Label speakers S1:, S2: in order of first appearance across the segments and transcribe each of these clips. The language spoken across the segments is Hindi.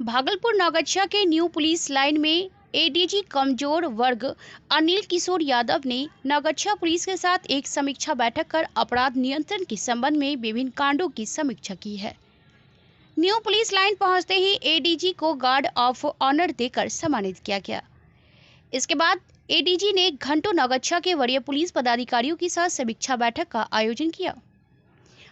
S1: भागलपुर नौगछिया के न्यू पुलिस लाइन में एडीजी कमजोर वर्ग अनिल किशोर यादव ने नौगछिया पुलिस के साथ एक समीक्षा बैठक कर अपराध नियंत्रण के संबंध में विभिन्न कांडों की समीक्षा की है। न्यू पुलिस लाइन पहुंचते ही एडीजी को गार्ड ऑफ ऑनर देकर सम्मानित किया गया। इसके बाद एडीजी ने घंटों नौगछिया के वरीय पुलिस पदाधिकारियों के साथ समीक्षा बैठक का आयोजन किया।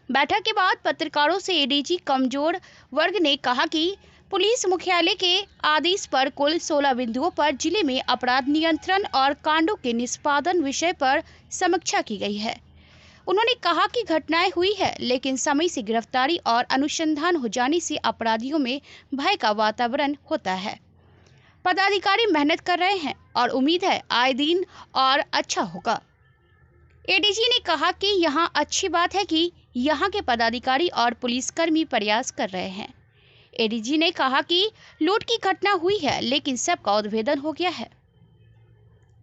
S1: बैठक के बाद पत्रकारों से एडीजी कमजोर वर्ग ने कहा कि पुलिस मुख्यालय के आदेश पर कुल 16 बिंदुओं पर जिले में अपराध नियंत्रण और कांडों के निष्पादन विषय पर समीक्षा की गई है। उन्होंने कहा कि घटनाएं हुई है, लेकिन समय से गिरफ्तारी और अनुसंधान हो जाने से अपराधियों में भय का वातावरण होता है। पदाधिकारी मेहनत कर रहे हैं और उम्मीद है आए दिन और अच्छा होगा। एडीजी ने कहा कि यहां अच्छी बात है कि यहां के पदाधिकारी और पुलिसकर्मी प्रयास कर रहे हैं। एडीजी ने कहा कि लूट की घटना हुई है, लेकिन सबका उद्भेदन हो गया है।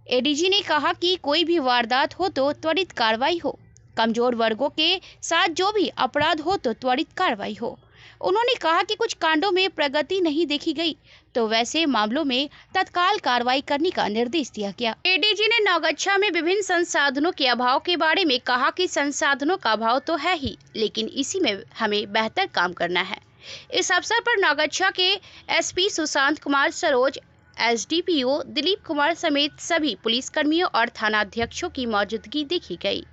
S1: एडीजी ने कहा कि कोई भी वारदात हो तो त्वरित कार्रवाई हो, कमजोर वर्गों के साथ जो भी अपराध हो तो त्वरित कार्रवाई हो। उन्होंने कहा कि कुछ कांडों में प्रगति नहीं देखी गई तो वैसे मामलों में तत्काल कार्रवाई करने का निर्देश दिया गया। एडीजी ने नौगछिया में विभिन्न संसाधनों के अभाव के बारे में कहा कि संसाधनों का अभाव तो है ही, लेकिन इसी में हमें बेहतर काम करना है। इस अवसर पर नौगछिया के एसपी सुशांत कुमार सरोज, एसडीपीओ दिलीप कुमार समेत सभी पुलिसकर्मियों और थानाध्यक्षों की मौजूदगी देखी गई।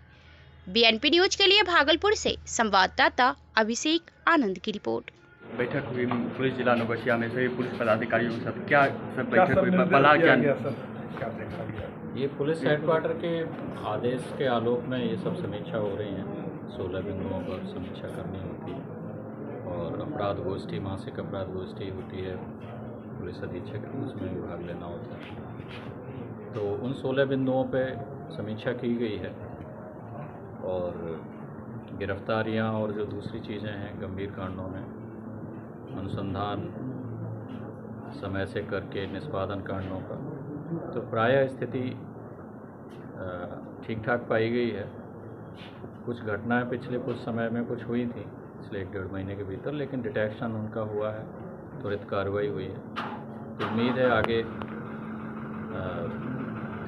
S1: बीएनपी न्यूज के लिए भागलपुर से संवाददाता अभिषेक आनंद की रिपोर्ट।
S2: बैठक हुई पुलिस जिला नौगछिया में सभी पुलिस पदाधिकारियों के साथ क्या सब बैठक हुई, बला क्या
S3: ये पुलिस हेडक्वार्टर के आदेश के आलोक में ये सब समीक्षा हो रही है। 16 बिंदुओं पर समीक्षा करनी होती है और अपराध गोष्ठी, मासिक अपराध गोष्ठी होती है, पुलिस अधीक्षक उसमें भी भाग लेना होता है। तो उन 16 बिंदुओं पे समीक्षा की गई है और गिरफ्तारियां और जो दूसरी चीज़ें हैं गंभीर कांडों में अनुसंधान समय से करके निष्पादन कांडों का तो प्रायः स्थिति ठीक ठाक पाई गई है। कुछ घटनाएं पिछले कुछ समय में कुछ हुई थी पिछले 1-1.5 महीने के भीतर, लेकिन डिटेक्शन उनका हुआ है, त्वरित कार्रवाई हुई है। तो उम्मीद है आगे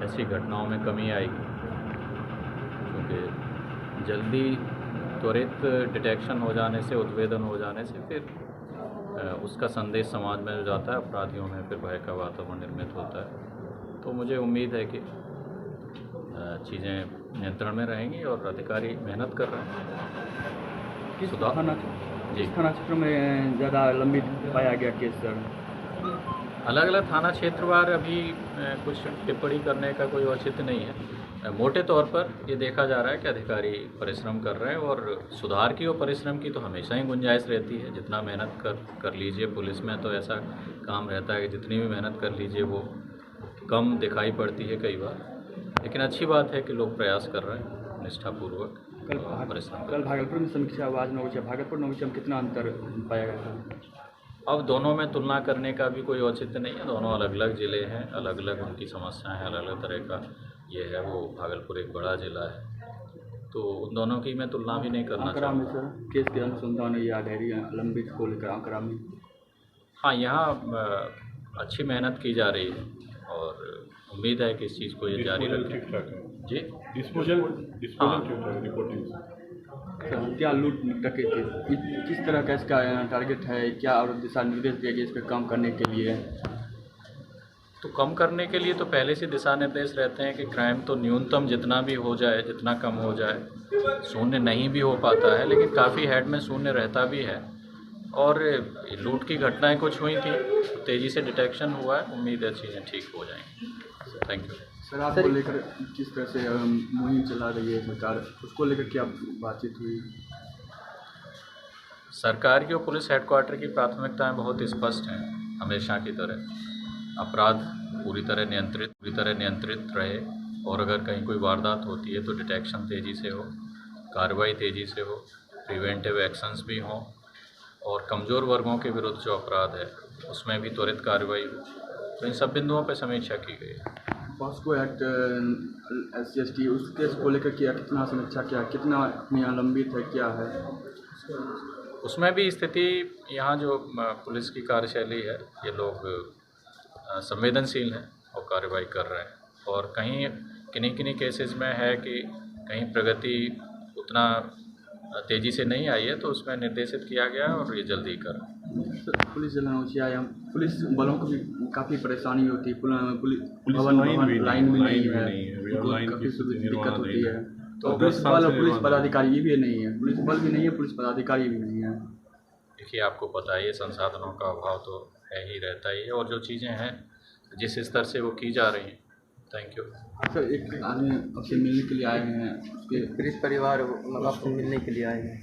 S3: ऐसी घटनाओं में कमी आएगी, क्योंकि जल्दी त्वरित डिटेक्शन हो जाने से, उद्भेदन हो जाने से फिर उसका संदेश समाज में जाता है, अपराधियों में फिर भय का वातावरण निर्मित होता है। तो मुझे उम्मीद है कि चीज़ें नियंत्रण में रहेंगी और अधिकारी मेहनत कर रहे हैं।
S2: किस थाना क्षेत्र में ज़्यादा लंबित पाया गया केस सर?
S3: अलग अलग थाना क्षेत्रवार अभी कुछ टिप्पणी करने का कोई औचित्य नहीं है। मोटे तौर पर ये देखा जा रहा है कि अधिकारी परिश्रम कर रहे हैं और सुधार की और परिश्रम की तो हमेशा ही गुंजाइश रहती है। जितना मेहनत कर लीजिए, पुलिस में तो ऐसा काम रहता है कि जितनी भी मेहनत कर लीजिए वो कम दिखाई पड़ती है कई बार, लेकिन अच्छी बात है कि लोग प्रयास कर रहे हैं निष्ठापूर्वक परिश्रम।
S2: कल भागलपुर में समीक्षा आवाज़ नौगछिया, भागलपुर नौगछिया में कितना अंतर पाया गया था?
S3: अब दोनों में तुलना करने का भी कोई औचित्य नहीं है। दोनों अलग अलग ज़िले हैं, अलग अलग उनकी समस्याएं हैं, अलग अलग तरह का ये है। वो भागलपुर एक बड़ा ज़िला है, तो उन दोनों की मैं तुलना भी नहीं करना
S2: आंकड़ा में सर केस के अनुसंधान या डायरी लंबित को लेकर आंकड़ा में?
S3: हाँ, यहाँ अच्छी मेहनत की जा रही है और उम्मीद है कि इस चीज़ को ये जारी रखें। जी,
S2: क्या लूट डकैती किस तरह का इसका टारगेट है, क्या और दिशा निर्देश दिए गए इस पर काम करने के लिए?
S3: तो कम करने के लिए तो पहले से दिशा निर्देश रहते हैं कि क्राइम तो न्यूनतम जितना भी हो जाए, जितना कम हो जाए। शून्य नहीं भी हो पाता है, लेकिन काफ़ी हेड में शून्य रहता भी है। और लूट की घटनाएं कुछ हुई थी, तो तेज़ी से डिटेक्शन हुआ है। उम्मीद है चीज़ें ठीक हो जाएंगी। Thank you
S2: sir. आपको लेकर किस तरह से मुहिम चला रही है सरकार, उसको लेकर क्या बातचीत हुई?
S3: सरकार की और पुलिस हेडक्वार्टर की प्राथमिकताएं बहुत स्पष्ट हैं, हमेशा की तरह। अपराध पूरी तरह नियंत्रित रहे और अगर कहीं कोई वारदात होती है तो डिटेक्शन तेज़ी से हो, कार्रवाई तेज़ी से हो, प्रिवेंटिव एक्शंस भी हों और कमज़ोर वर्गों के विरुद्ध जो अपराध है उसमें भी त्वरित कार्रवाई हो। तो इन सब बिंदुओं पर समीक्षा की गई है।
S2: पॉस्को एक्ट SC/ST उस केस को लेकर किया, कितना समीक्षा किया, कितना अपनी यहाँ लंबित है, क्या है?
S3: उसमें भी स्थिति यहाँ जो पुलिस की कार्यशैली है, ये लोग संवेदनशील हैं और कार्रवाई कर रहे हैं। और कहीं किन्हीं केसेस में है कि कहीं प्रगति उतना तेज़ी से नहीं आई है, तो उसमें निर्देशित किया गया और ये जल्दी कर।
S2: पुलिस पुलिस बलों को भी काफ़ी परेशानी होती है, पुलिस लाइन भी नहीं है, काफ़ी दिक्कत होती है। तो पुलिस पदाधिकारी भी नहीं है, पुलिस बल भी नहीं है, पुलिस पदाधिकारी भी नहीं है।
S3: देखिए, आपको पता है संसाधनों का अभाव तो है ही, रहता ही है, और जो चीज़ें हैं जिस स्तर से वो की जा रही हैं। Thank you
S2: sir. एक आदमी आपसे मिलने के लिए आए हैं, उसके
S4: पीड़ित परिवार आपसे मिलने के लिए आए हैं।